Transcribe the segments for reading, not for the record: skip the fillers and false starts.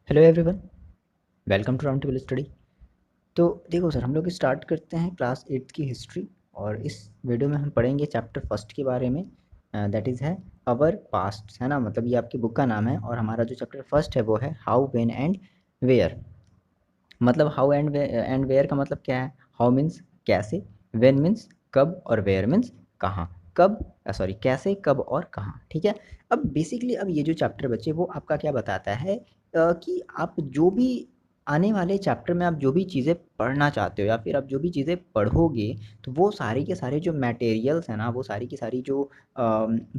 Hello everyone, welcome to round table study. तो देखो sir, हम लोग स्टार्ट करते हैं क्लास 8 की हिस्ट्री। और इस वीडियो में हम पढ़ेंगे चैप्टर फर्स्ट के बारे में, दैट इज़ है अवर पास्ट, है ना। मतलब ये आपकी बुक का नाम है और हमारा जो चैप्टर फर्स्ट है वो है हाउ व्हेन एंड वेयर। मतलब हाउ एंड वेयर का मतलब क्या है? हाउ मीन्स कैसे, व्हेन मीन्स कब, और वेयर मीन्स कहाँ। कब, सॉरी, कैसे, कब और कहाँ, ठीक है। अब बेसिकली अब ये जो चैप्टर बच्चे वो आपका क्या बताता है कि आप जो भी आने वाले चैप्टर में आप जो भी चीज़ें पढ़ना चाहते हो या फिर आप जो भी चीज़ें पढ़ोगे, तो वो सारे के सारे जो मटेरियल्स हैं ना, वो सारी की सारी जो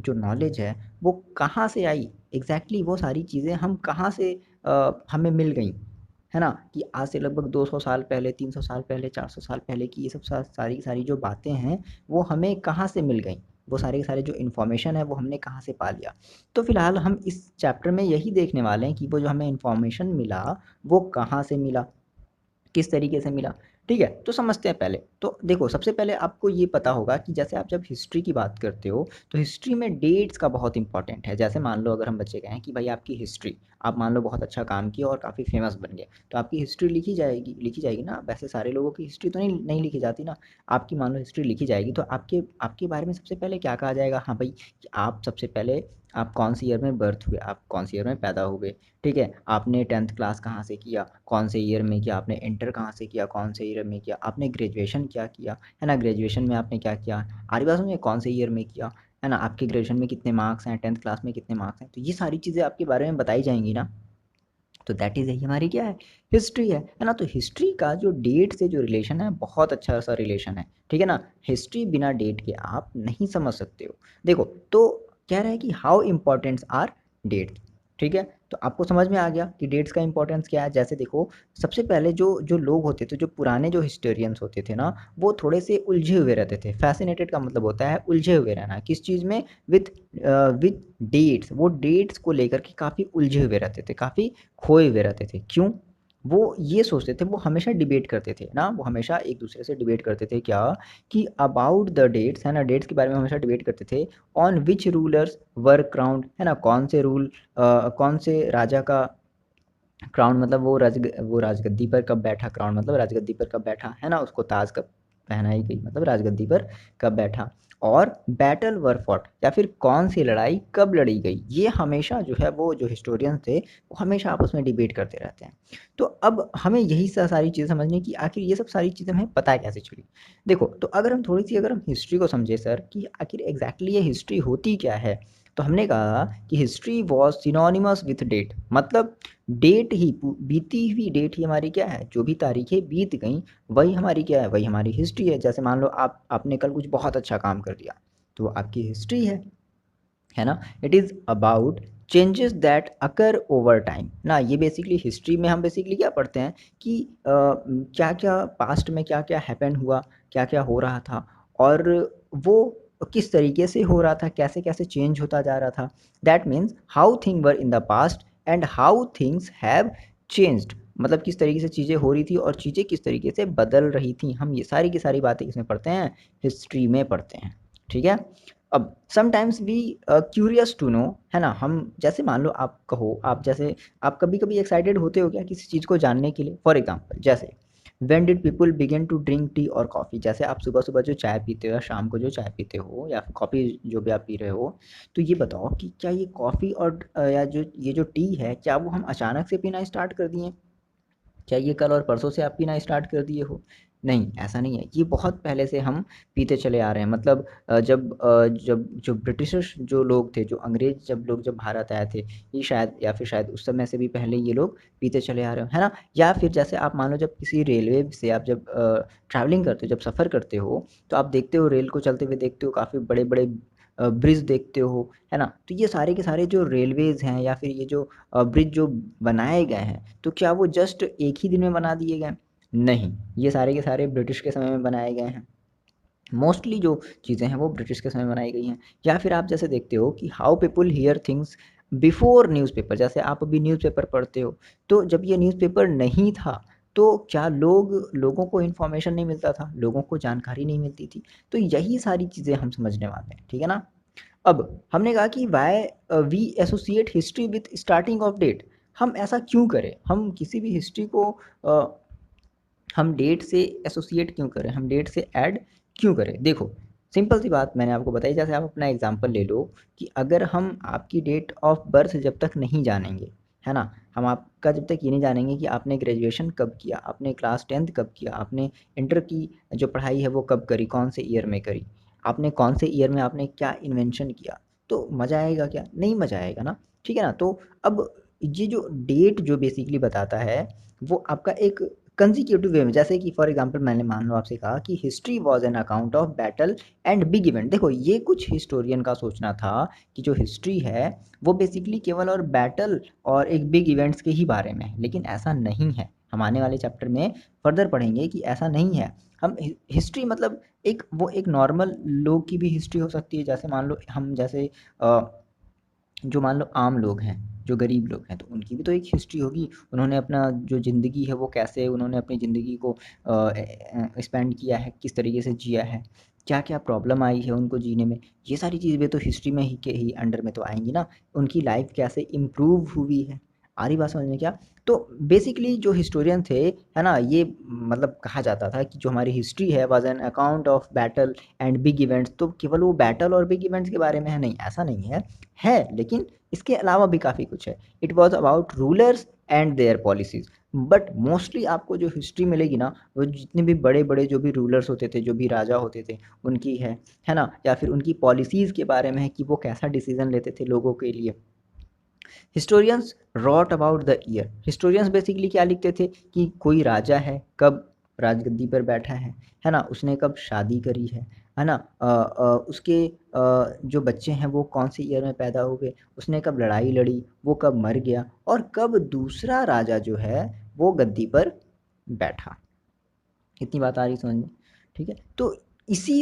नॉलेज है वो कहाँ से आई, एग्जैक्टली वो सारी चीज़ें हम कहाँ से हमें मिल गई, है ना। कि आज से लगभग 200 साल पहले, 300 साल पहले, 400 साल पहले की ये सब सारी की सारी जो बातें हैं वो हमें कहाँ से मिल गई, वो सारे के सारे जो इन्फॉर्मेशन है वो हमने कहाँ से पा लिया। तो फिलहाल हम इस चैप्टर में यही देखने वाले हैं कि वो जो हमें इन्फॉर्मेशन मिला वो कहाँ से मिला, किस तरीके से मिला। ठीक है, तो समझते हैं पहले। तो देखो, सबसे पहले आपको ये पता होगा कि जैसे आप जब हिस्ट्री की बात करते हो तो हिस्ट्री में डेट्स का बहुत इंपॉर्टेंट है। जैसे मान लो अगर हम बच्चे कहें कि भाई आपकी हिस्ट्री, आप मान लो बहुत अच्छा काम किया और काफ़ी फेमस बन गए, तो आपकी हिस्ट्री लिखी जाएगी ना। वैसे सारे लोगों की हिस्ट्री तो नहीं नहीं लिखी जाती ना। आपकी मान लो हिस्ट्री लिखी जाएगी तो आपके आपके बारे में सबसे पहले क्या कहा जाएगा? हाँ भाई, कि आप सबसे पहले, आप कौन सी ईयर में बर्थ हुए, आप कौन सी ईयर में पैदा हुए, ठीक है। आपने 10th क्लास कहाँ से किया, कौन से ईयर में किया, आपने इंटर कहाँ से किया, कौन से ईयर में किया, आपने ग्रेजुएशन क्या किया, है ना। ग्रेजुएशन में आपने क्या किया, आरी बात समझे, कौन से ईयर में किया, है ना। आपके ग्रेजुएशन में कितने मार्क्स हैं, 10th क्लास में कितने मार्क्स हैं, तो ये सारी चीज़ें आपके बारे में बताई जाएंगी ना। तो दैट इज़ यही हमारी क्या है, हिस्ट्री है ना। तो हिस्ट्री का जो डेट से जो रिलेशन है बहुत अच्छा सा रिलेशन है, ठीक है ना। हिस्ट्री बिना डेट के आप नहीं समझ सकते हो। देखो, तो कह रहा है कि हाउ इम्पोर्टेंट्स आर डेट, ठीक है। तो आपको समझ में आ गया कि डेट्स का इंपॉर्टेंस क्या है। जैसे देखो, सबसे पहले जो जो लोग होते थे, जो पुराने जो हिस्टोरियंस होते थे ना, वो थोड़े से उलझे हुए रहते थे। फैसिनेटेड का मतलब होता है उलझे हुए रहना, किस चीज़ में? With with dates. वो डेट्स को लेकर के काफ़ी उलझे हुए रहते थे, काफ़ी खोए हुए रहते थे। क्यों? वो ये सोचते थे, वो हमेशा डिबेट करते थे ना, वो हमेशा एक दूसरे से डिबेट करते थे क्या, कि अबाउट द डेट्स, है ना, डेट्स के बारे में हमेशा डिबेट करते थे। On which rulers were crowned, है ना, कौन से कौन से राजा का क्राउन, मतलब वो राजगद्दी पर कब बैठा, क्राउन मतलब राजगद्दी पर कब बैठा, है ना, उसको ताज कब पहनाई गई, मतलब राजगद्दी पर कब बैठा। और बैटल वर फॉट, या फिर कौन सी लड़ाई कब लड़ी गई, ये हमेशा जो है वो जो हिस्टोरियंस थे वो हमेशा आपस में डिबेट करते रहते हैं। तो अब हमें यही सारी चीज़ें समझनी कि आखिर ये सब सारी चीज़ें हमें पता कैसे चली। देखो, तो अगर हम थोड़ी सी अगर हम हिस्ट्री को समझे सर, कि आखिर एग्जैक्टली ये हिस्ट्री होती क्या है, तो हमने कहा कि history was synonymous with date. मतलब डेट ही, बीती हुई डेट ही हमारी क्या है, जो भी तारीखें बीत गई वही हमारी क्या है, वही हमारी हिस्ट्री है। जैसे मान लो आपने कल कुछ बहुत अच्छा काम कर दिया, तो वो आपकी हिस्ट्री है ना। It is about changes that occur over time ना। ये बेसिकली हिस्ट्री में हम बेसिकली क्या पढ़ते हैं कि क्या क्या पास्ट में क्या क्या हैपन हुआ, क्या क्या हो रहा था, और वो किस तरीके से हो रहा था, कैसे कैसे चेंज होता जा रहा था। That means how thing were in the past and how things have changed. मतलब किस तरीके से चीज़ें हो रही थी और चीज़ें किस तरीके से बदल रही थी, हम ये सारी की सारी बातें किसमें पढ़ते हैं, हिस्ट्री में पढ़ते हैं, ठीक है। अब sometimes we curious to know, है ना। हम जैसे मान लो आप कहो, आप जैसे आप कभी कभी एक्साइटेड होते हो क्या किसी चीज़ को जानने के लिए। फॉर एग्जाम्पल, जैसे when did people begin to drink tea और कॉफ़ी। जैसे आप सुबह सुबह जो चाय पीते हो या शाम को जो चाय पीते हो या फिर कॉफ़ी जो भी आप पी रहे हो, तो ये बताओ कि क्या ये कॉफ़ी और या जो ये जो टी है, क्या वो हम अचानक से पीना स्टार्ट कर दिए? क्या ये कल और परसों से आप पीना स्टार्ट कर दिए हो? नहीं, ऐसा नहीं है। ये बहुत पहले से हम पीते चले आ रहे हैं। मतलब जब जो ब्रिटिशर्स जो लोग थे, जो अंग्रेज़ जब भारत आए थे, ये शायद, या फिर शायद उस समय से भी पहले ये लोग पीते चले आ रहे हो, है ना? या फिर जैसे आप मान लो, जब किसी रेलवे से आप जब ट्रैवलिंग करते हो, जब सफ़र करते हो, तो आप देखते हो रेल को चलते हुए देखते हो, काफ़ी बड़े-बड़े ब्रिज देखते हो, है ना? तो ये सारे के सारे जो रेलवेज़ हैं या फिर ये जो ब्रिज जो बनाए गए हैं, तो क्या वो जस्ट एक ही दिन में बना दिए गए? नहीं, ये सारे के सारे ब्रिटिश के समय में बनाए गए हैं। मोस्टली जो चीज़ें हैं वो ब्रिटिश के समय में बनाई गई हैं। या फिर आप जैसे देखते हो कि how people here things before newspaper. जैसे आप अभी न्यूज़पेपर पढ़ते हो, तो जब ये न्यूज़पेपर नहीं था, तो क्या लोगों को इन्फॉर्मेशन नहीं मिलता था, लोगों को जानकारी नहीं मिलती थी। तो यही सारी चीज़ें हम समझने वाले हैं, ठीक है ना। अब हमने कहा कि why we associate history with starting of date. हम ऐसा क्यों करें, हम किसी भी हिस्ट्री को हम डेट से एसोसिएट क्यों करें, हम डेट से ऐड क्यों करें। देखो सिंपल सी बात मैंने आपको बताई, जैसे आप अपना एग्जांपल ले लो कि अगर हम आपकी डेट ऑफ बर्थ जब तक नहीं जानेंगे, है ना, हम आपका जब तक ये नहीं जानेंगे कि आपने ग्रेजुएशन कब किया, आपने क्लास 10th कब किया, आपने इंटर की जो पढ़ाई है वो कब करी, कौन से ईयर में करी, आपने कौन से ईयर में आपने क्या इन्वेंशन किया, तो मज़ा आएगा क्या, नहीं मज़ा आएगा ना। ठीक है ना। तो अब ये जो डेट जो बेसिकली बताता है वो आपका एक कंजिक्यूटिव वे में, जैसे कि फॉर एग्जांपल मैंने मान लो आपसे कहा कि history was an account of battle and big event. देखो ये कुछ हिस्टोरियन का सोचना था कि जो हिस्ट्री है वो बेसिकली केवल और बैटल और एक बिग इवेंट्स के ही बारे में है, लेकिन ऐसा नहीं है। हम आने वाले चैप्टर में फर्दर पढ़ेंगे कि ऐसा नहीं है। हम हिस्ट्री मतलब एक वो एक नॉर्मल लोग की भी हिस्ट्री हो सकती है, जैसे मान लो हम जैसे जो मान लो आम लोग हैं, जो गरीब लोग हैं, तो उनकी भी तो एक हिस्ट्री होगी। उन्होंने अपना जो ज़िंदगी है वो कैसे उन्होंने अपनी ज़िंदगी को स्पेंड किया है, किस तरीके से जिया है, क्या क्या प्रॉब्लम आई है उनको जीने में, ये सारी चीज़ें तो हिस्ट्री में ही के ही अंडर में तो आएंगी ना। उनकी लाइफ कैसे इम्प्रूव हुई है, आ रही बात समझ में क्या। तो बेसिकली जो हिस्टोरियन थे, है ना, ये मतलब कहा जाता था कि जो हमारी हिस्ट्री है was an account of battle and big events. तो केवल वो बैटल और बिग इवेंट्स के बारे में है, नहीं ऐसा नहीं है, लेकिन इसके अलावा भी काफ़ी कुछ है। It was about rulers and there policies. But mostly आपको जो हिस्ट्री मिलेगी ना, वो जितने भी बड़े बड़े जो भी रूलर्स होते थे, जो भी राजा होते थे, उनकी है ना, या फिर उनकी पॉलिसीज़ के बारे में है कि वो कैसा डिसीजन लेते थे लोगों के लिए। Historians wrote about the year. Historians basically क्या लिखते थे कि कोई राजा है, कब राजगद्दी पर बैठा है ना, उसने कब शादी करी है ना, उसके जो बच्चे हैं वो कौन से ईयर में पैदा हुए, उसने कब लड़ाई लड़ी, वो कब मर गया, और कब दूसरा राजा जो है वो गद्दी पर बैठा। इतनी बात आ रही समझ में। ठीक है। तो इसी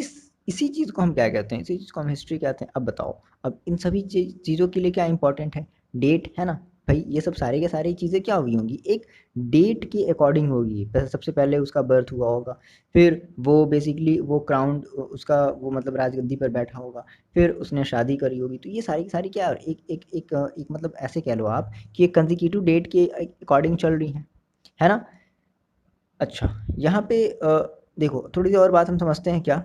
इसी चीज़ को हम क्या कहते हैं, इसी चीज़ को हम हिस्ट्री कहते हैं। अब बताओ, अब इन सभी चीज़ों के लिए क्या इंपॉर्टेंट है, डेट, है ना। भाई ये सब सारे के सारी चीज़ें क्या हुई होंगी, एक डेट के अकॉर्डिंग होगी। सबसे पहले उसका बर्थ हुआ होगा, फिर वो बेसिकली वो क्राउन उसका वो मतलब राजगद्दी पर बैठा होगा, फिर उसने शादी करी होगी। तो ये सारी की सारी क्या एक मतलब ऐसे कह लो आप कि एक कंजिक्यूटिव डेट के अकॉर्डिंग चल रही है ना। अच्छा, यहाँ पे देखो थोड़ी सी और बात हम समझते हैं क्या।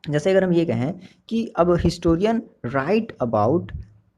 जैसे अगर हम ये कहें कि अब historian right about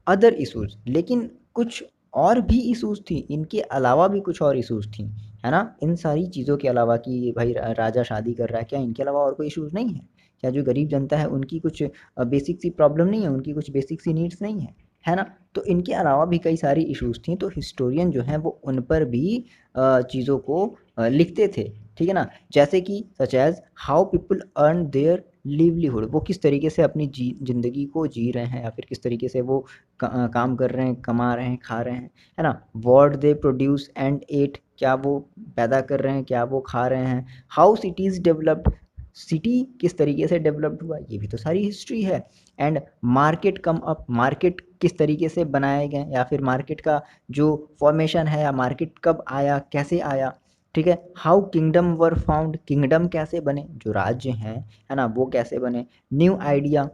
other issues, लेकिन कुछ और भी इश्यूज थी, इनके अलावा भी कुछ और इश्यूज थी, है ना। इन सारी चीज़ों के अलावा कि भाई राजा शादी कर रहा है, क्या इनके अलावा और कोई इश्यूज नहीं है, क्या जो गरीब जनता है उनकी कुछ बेसिक सी प्रॉब्लम नहीं है, उनकी कुछ बेसिक सी नीड्स नहीं है ना। तो इनके अलावा भी कई सारी इश्यूज थी, तो हिस्टोरियन जो है वो उन पर भी चीज़ों को लिखते थे। ठीक है ना। जैसे कि such as how people earn their livelihood, वो किस तरीके से अपनी ज़िंदगी को जी रहे हैं, या फिर किस तरीके से वो काम कर रहे हैं, कमा रहे हैं, खा रहे हैं, है ना। What they produce and ate, क्या वो पैदा कर रहे हैं, क्या वो खा रहे हैं। हाउ सिटीज़ डेवलप्ड, सिटी किस तरीके से डेवलप्ड हुआ, ये भी तो सारी हिस्ट्री है। And market come up, market किस तरीके से बनाए गए, या फिर मार्केट का जो फॉर्मेशन है, या मार्केट कब आया, कैसे आया। ठीक है। How kingdom were found, kingdom कैसे बने, जो राज्य हैं, है ना, वो कैसे बने। New idea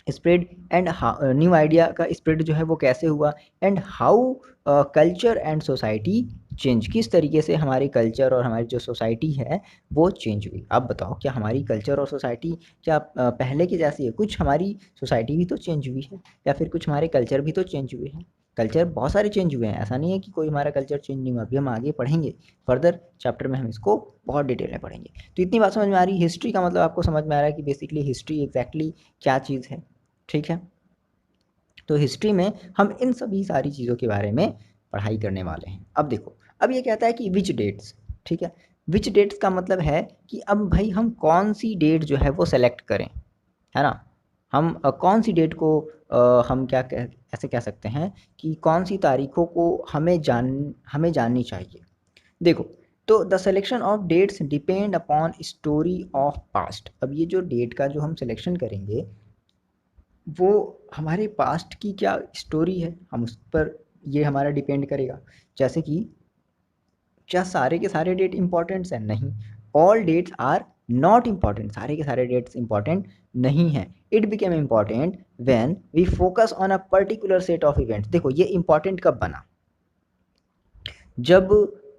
spread, and new idea का स्प्रेड जो है वो कैसे हुआ। And how culture and society change, किस तरीके से हमारी कल्चर और हमारी जो सोसाइटी है वो चेंज हुई। आप बताओ, क्या हमारी कल्चर और सोसाइटी क्या पहले की जैसी है, कुछ हमारी सोसाइटी भी तो चेंज हुई है, या फिर कुछ हमारे कल्चर भी तो चेंज हुए हैं। कल्चर बहुत सारे चेंज हुए हैं, ऐसा नहीं है कि कोई हमारा कल्चर चेंज नहीं हुआ। अभी हम आगे पढ़ेंगे, फर्दर चैप्टर में हम इसको बहुत डिटेल में पढ़ेंगे। तो इतनी बात समझ में आ रही, हिस्ट्री का मतलब आपको समझ में आ रहा है कि बेसिकली हिस्ट्री एग्जैक्टली क्या चीज़ है। ठीक है। तो हिस्ट्री में हम इन सभी सारी चीज़ों के बारे में पढ़ाई करने वाले हैं। अब देखो, अब ये कहता है कि विच डेट्स। ठीक है। विच डेट्स का मतलब है कि अब भाई हम कौन सी डेट जो है वो सेलेक्ट करें, है ना। हम कौन सी डेट को हम क्या कह ऐसे कह सकते हैं कि कौन सी तारीखों को हमें जाननी चाहिए। देखो, तो the selection of dates depend upon story of past. अब ये जो डेट का जो हम सिलेक्शन करेंगे वो हमारे पास्ट की क्या स्टोरी है, हम उस पर ये हमारा डिपेंड करेगा। जैसे कि क्या सारे के सारे डेट इंपॉर्टेंट्स हैं, नहीं। All dates are not important, सारे के सारे डेट्स इंपॉर्टेंट नहीं है। It became important when we focus on a particular set of events. देखो ये इंपॉर्टेंट कब बना, जब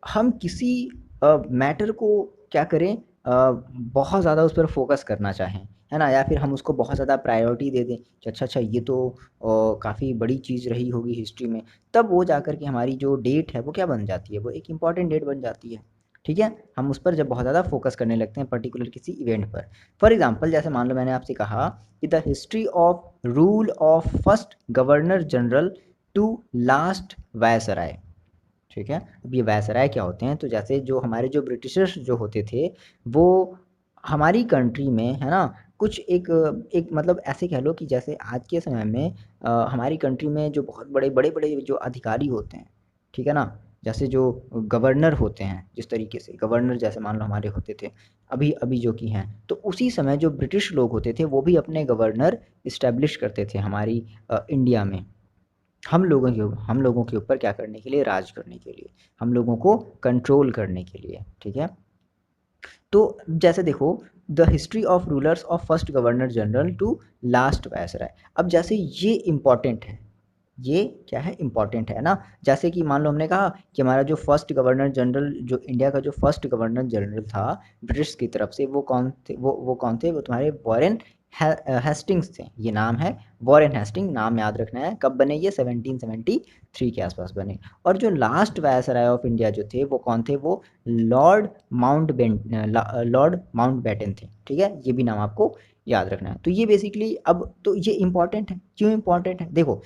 हम किसी मैटर को क्या करें, बहुत ज़्यादा उस पर फोकस करना चाहें, है ना, या फिर हम उसको बहुत ज़्यादा प्रायोरिटी दे दें कि अच्छा अच्छा ये तो काफ़ी बड़ी चीज़ रही होगी हिस्ट्री में, तब वो जा कर के हमारी जो डेट है वो क्या बन जाती है, वो एक इम्पॉर्टेंट डेट बन जाती है। ठीक है, हम उस पर जब बहुत ज़्यादा फोकस करने लगते हैं पर्टिकुलर किसी इवेंट पर। फॉर एग्जांपल जैसे मान लो मैंने आपसे कहा कि the history of rule of first governor general to last viceroy. ठीक है, अब ये वायसराय क्या होते हैं, तो जैसे जो हमारे जो ब्रिटिशर्स जो होते थे वो हमारी कंट्री में, है ना, कुछ एक एक मतलब ऐसे कह लो कि जैसे आज के समय में हमारी कंट्री में जो बहुत बड़े बड़े बड़े जो अधिकारी होते हैं, ठीक है ना, जैसे जो गवर्नर होते हैं, जिस तरीके से गवर्नर जैसे मान लो हमारे होते थे अभी अभी जो कि हैं, तो उसी समय जो ब्रिटिश लोग होते थे वो भी अपने गवर्नर इस्टेब्लिश करते थे हमारी इंडिया में, हम लोगों के ऊपर क्या करने के लिए, राज करने के लिए, हम लोगों को कंट्रोल करने के लिए। ठीक है, तो जैसे देखो the history of rulers of first governor general to last viceroy. अब जैसे ये इम्पॉर्टेंट है, ये क्या है, इम्पॉर्टेंट है ना। जैसे कि मान लो हमने कहा कि हमारा जो फर्स्ट गवर्नर जनरल, जो इंडिया का जो फर्स्ट गवर्नर जनरल था ब्रिटिश की तरफ से, वो कौन थे, वो कौन थे, वो तुम्हारे वॉरेन हेस्टिंग्स थे। ये नाम है वॉरेन हेस्टिंग, नाम याद रखना है। कब बने ये, 1773 के आसपास बने। और जो लास्ट वायसराय ऑफ इंडिया जो थे वो कौन थे, वो लॉर्ड लॉर्ड माउंटबेटन थे। ठीक है, ये भी नाम आपको याद रखना है। तो ये बेसिकली, अब तो ये इंपॉर्टेंट है, क्यों इंपॉर्टेंट है, देखो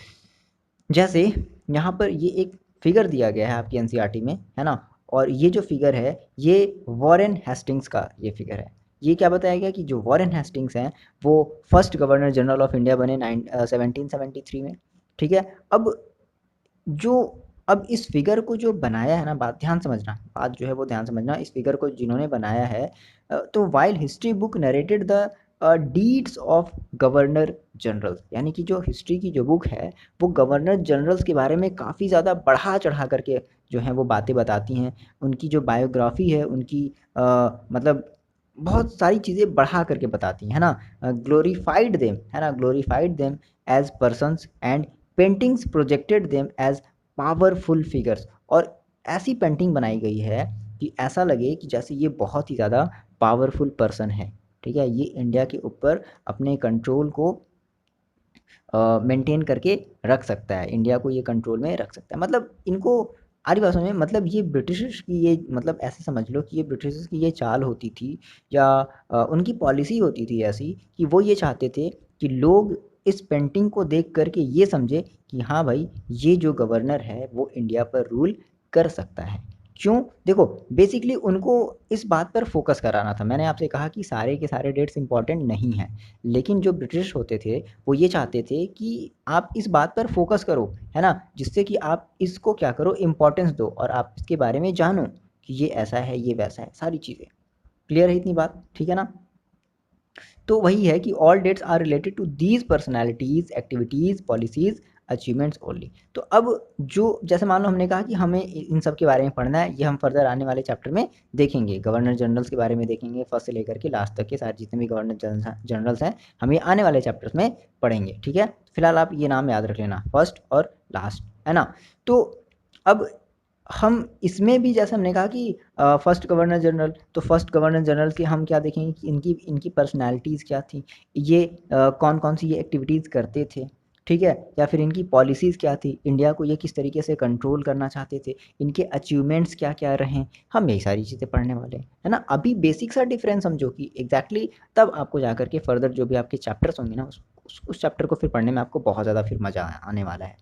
जैसे यहाँ पर ये एक फिगर दिया गया है आपकी एनसीईआरटी में, है ना, और ये जो फिगर है ये वॉरेन हेस्टिंग्स का ये फिगर है। ये क्या बताया गया कि जो वॉरेन हेस्टिंग्स हैं वो first governor general of India बने 1773 में। ठीक है, अब जो अब इस फिगर को जो बनाया है ना, बात ध्यान समझना, बात जो है वो ध्यान समझना, इस फिगर को जिन्होंने बनाया है, तो while history book narrated the deeds of governor general, यानी कि जो हिस्ट्री की जो बुक है वो गवर्नर जनरल्स के बारे में काफ़ी ज़्यादा बढ़ा चढ़ा करके जो है वो बातें बताती हैं, उनकी जो बायोग्राफी है उनकी मतलब बहुत सारी चीज़ें बढ़ा करके बताती हैं, है ना, ग्लोरीफाइड देम, है ना, glorified them as persons and paintings projected them as powerful figures. और ऐसी पेंटिंग बनाई गई है कि ऐसा लगे कि जैसे ये बहुत ही ज़्यादा पावरफुल पर्सन है। ठीक है, ये इंडिया के ऊपर अपने कंट्रोल को मेंटेन करके रख सकता है, इंडिया को ये कंट्रोल में रख सकता है। मतलब इनको आरी बात समझ में, मतलब ये ब्रिटिशर्स की ये, मतलब ऐसे समझ लो कि ये ब्रिटिशर्स की ये चाल होती थी, या उनकी पॉलिसी होती थी ऐसी कि वो ये चाहते थे कि लोग इस पेंटिंग को देख करके ये समझे कि हाँ भाई ये जो गवर्नर है वो इंडिया पर रूल कर सकता है। क्यों, देखो बेसिकली उनको इस बात पर फोकस कराना था। मैंने आपसे कहा कि सारे के सारे डेट्स इंपॉर्टेंट नहीं हैं, लेकिन जो ब्रिटिश होते थे वो ये चाहते थे कि आप इस बात पर फोकस करो, है ना, जिससे कि आप इसको क्या करो, इम्पोर्टेंस दो, और आप इसके बारे में जानो कि ये ऐसा है ये वैसा है, सारी चीज़ें क्लियर है इतनी बात, ठीक है ना। तो वही है कि all dates are related to these personalities activities policies achievements only. तो अब जो जैसे मान लो हमने कहा कि हमें इन सब के बारे में पढ़ना है, ये हम फर्दर आने वाले चैप्टर में देखेंगे, गवर्नर जनरल्स के बारे में देखेंगे, फर्स्ट से लेकर के लास्ट तक के सारे जितने भी गवर्नर जनरल्स हैं हम ये आने वाले चैप्टर्स में पढ़ेंगे। ठीक है, फिलहाल आप ये नाम याद रख लेना, फर्स्ट और लास्ट, है ना। तो अब हम इसमें भी जैसे हमने कहा कि फर्स्ट गवर्नर जनरल, तो फर्स्ट गवर्नर जनरल के हम क्या देखेंगे कि इनकी इनकी पर्सनैलिटीज़ क्या थी, ये कौन कौन सी ये एक्टिविटीज़ करते थे, ठीक है, या फिर इनकी पॉलिसीज़ क्या थी, इंडिया को ये किस तरीके से कंट्रोल करना चाहते थे, इनके अचीवमेंट्स क्या क्या रहे, हम यही सारी चीज़ें पढ़ने वाले हैं, है ना। अभी बेसिक सा डिफरेंस समझो कि एग्जैक्टली तब आपको जा करके फर्दर जो भी आपके चैप्टर्स होंगे ना उस चैप्टर को फिर पढ़ने में आपको बहुत ज़्यादा फिर मज़ा आने वाला है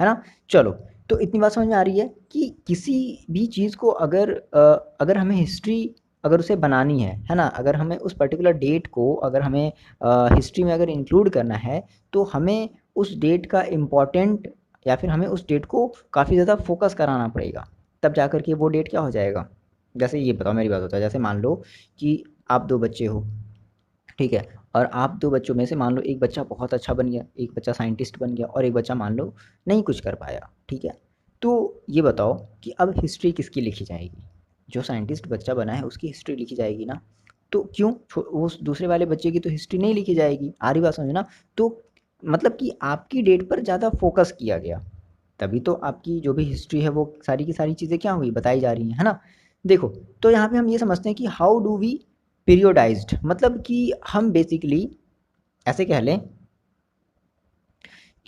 ना। चलो, तो इतनी बात समझ में आ रही है कि किसी भी चीज़ को अगर अगर हमें हिस्ट्री अगर उसे बनानी है ना, अगर हमें उस पर्टिकुलर डेट को अगर हमें हिस्ट्री में अगर इंक्लूड करना है, तो हमें उस डेट का इम्पोर्टेंट, या फिर हमें उस डेट को काफ़ी ज़्यादा फोकस कराना पड़ेगा, तब जा कर के वो डेट क्या हो जाएगा। जैसे ये बताओ, मेरी बात होता है, जैसे मान लो कि आप दो बच्चे हो, ठीक है, और आप दो बच्चों में से मान लो एक बच्चा बहुत अच्छा बन गया, एक बच्चा साइंटिस्ट बन गया, और एक बच्चा मान लो नहीं कुछ कर पाया, ठीक है। तो ये बताओ कि अब हिस्ट्री किसकी लिखी जाएगी, जो साइंटिस्ट बच्चा बना है उसकी हिस्ट्री लिखी जाएगी ना। तो क्यों, उस दूसरे वाले बच्चे की तो हिस्ट्री नहीं लिखी जाएगी, आ रही बात समझना। तो मतलब कि आपकी डेट पर ज़्यादा फोकस किया गया, तभी तो आपकी जो भी हिस्ट्री है वो सारी की सारी चीज़ें क्या हुई, बताई जा रही हैं, है ना। देखो, तो यहाँ पे हम ये समझते हैं कि हाउ डू वी पीरियोडाइज्ड, मतलब कि हम बेसिकली ऐसे कह लें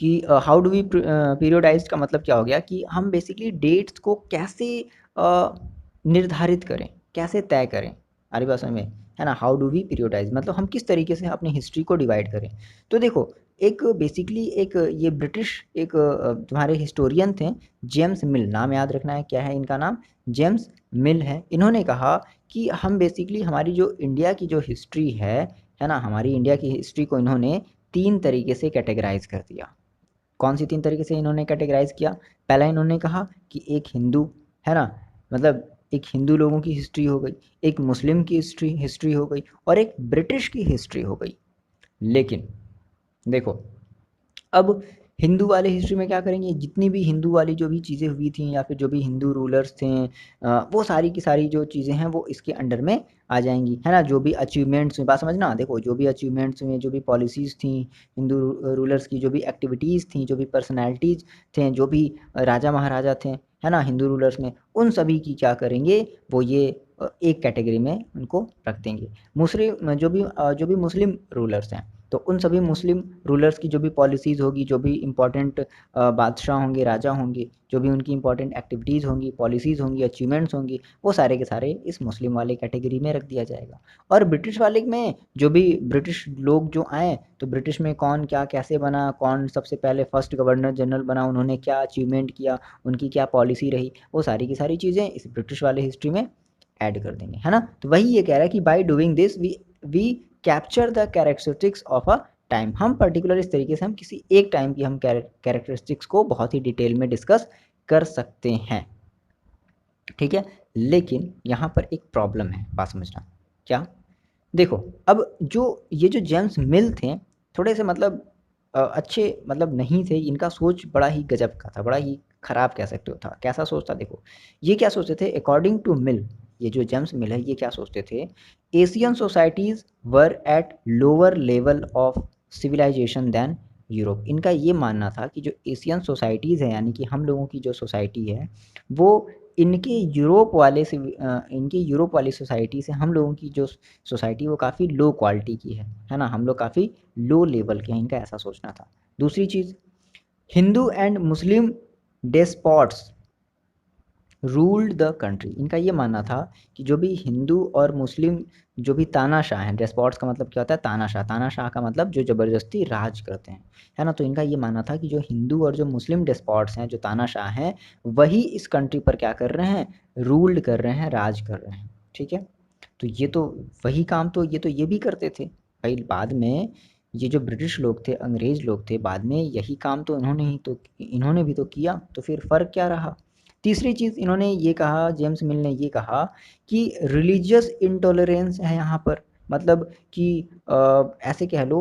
कि हाउ डू वी पीरियोडाइज्ड का मतलब क्या हो गया कि हम बेसिकली डेट्स को कैसे निर्धारित करें, कैसे तय करें, हमारी भाषा में, है ना। हाउ डू वी पीरियोडाइज मतलब हम किस तरीके से अपनी हिस्ट्री को डिवाइड करें। तो देखो, एक बेसिकली एक ये ब्रिटिश एक तुम्हारे हिस्टोरियन थे, जेम्स मिल, नाम याद रखना है, क्या है इनका नाम, जेम्स मिल है। इन्होंने कहा कि हम बेसिकली हमारी जो इंडिया की जो हिस्ट्री है ना, हमारी इंडिया की हिस्ट्री को इन्होंने 3 तरीके से कैटेगराइज़ कर दिया। कौन सी 3 तरीके से इन्होंने कैटेगराइज़ किया? पहला इन्होंने कहा कि एक हिंदू, है ना, मतलब एक हिंदू लोगों की हिस्ट्री हो गई, एक मुस्लिम की हिस्ट्री हिस्ट्री हो गई और एक ब्रिटिश की हिस्ट्री हो गई। लेकिन देखो, अब हिंदू वाले हिस्ट्री में क्या करेंगे, जितनी भी हिंदू वाली जो भी चीज़ें हुई थी या फिर जो भी हिंदू रूलर्स थे, वो सारी की सारी जो चीज़ें हैं वो इसके अंडर में आ जाएंगी, है ना। जो भी अचीवमेंट्स हुई, बात समझना, देखो जो भी अचीवमेंट्स हुए, जो भी पॉलिसीज़ थी हिंदू रूलर्स की, जो भी एक्टिविटीज़ थी, जो भी पर्सनैलिटीज़ थे, जो भी राजा महाराजा थे, है ना, हिंदू रूलर्स में, उन सभी की क्या करेंगे, वो ये एक कैटेगरी में उनको रख देंगे। मुस्लिम जो भी मुस्लिम रूलर्स हैं, तो उन सभी मुस्लिम रूलर्स की जो भी पॉलिसीज़ होगी, जो भी इम्पोर्टेंट बादशाह होंगे, राजा होंगे, जो भी उनकी इम्पोर्टेंट एक्टिविटीज़ होंगी, पॉलिसीज़ होंगी, अचीवमेंट्स होंगी, वो सारे के सारे इस मुस्लिम वाले कैटेगरी में रख दिया जाएगा। और ब्रिटिश वाले में जो भी ब्रिटिश लोग जो आए, तो ब्रिटिश में कौन क्या कैसे बना, कौन सबसे पहले फर्स्ट गवर्नर जनरल बना, उन्होंने क्या अचीवमेंट किया, उनकी क्या पॉलिसी रही, वो सारी की सारी चीज़ें इस ब्रिटिश वाले हिस्ट्री में ऐड कर देंगे, है ना। तो वही ये कह रहा है कि by doing this we capture the characteristics of a time. हम पर्टिकुलर इस तरीके से हम किसी एक टाइम की हम कैरेक्टरिस्टिक्स को बहुत ही डिटेल में डिस्कस कर सकते हैं, ठीक है। लेकिन यहाँ पर एक प्रॉब्लम है, बात समझना, क्या, देखो, अब जो ये जो जेम्स मिल थे, थोड़े से मतलब अच्छे मतलब नहीं थे, इनका सोच बड़ा ही गजब का था, बड़ा ही खराब कह सकते हो था। कैसा सोच था, देखो ये क्या सोचते थे, अकॉर्डिंग टू मिल, ये जो जेम्स मिल है, ये क्या सोचते थे, Asian societies were at lower level of civilization than Europe. इनका ये मानना था कि जो एशियन सोसाइटीज़ है, यानी कि हम लोगों की जो सोसाइटी है, वो इनके यूरोप वाली सोसाइटी से हम लोगों की जो सोसाइटी वो काफ़ी लो क्वालिटी की है ना, हम लोग काफ़ी लो लेवल के हैं, इनका ऐसा सोचना था। दूसरी चीज़, Hindu and Muslim despots ruled the country. इनका ये मानना था कि जो भी हिंदू और मुस्लिम जो भी तानाशाह हैं, डेस्पॉट्स का मतलब क्या होता है, तानाशाह, तानाशाह का मतलब जो ज़बरदस्ती राज करते हैं, है ना। तो इनका ये मानना था कि जो हिंदू और जो मुस्लिम डेस्पॉट्स हैं, जो तानाशाह हैं, वही इस कंट्री पर क्या कर रहे हैं, रूल्ड कर रहे हैं, राज कर रहे हैं, ठीक है। तो ये तो वही काम तो ये भी करते थे भाई, बाद में ये जो ब्रिटिश लोग थे, अंग्रेज लोग थे, बाद में यही काम तो इन्होंने भी तो किया, तो फिर फ़र्क क्या रहा। तीसरी चीज़ इन्होंने ये कहा, जेम्स मिल ने ये कहा कि रिलीजियस इंटॉलरेंस है यहाँ पर, मतलब कि ऐसे कह लो,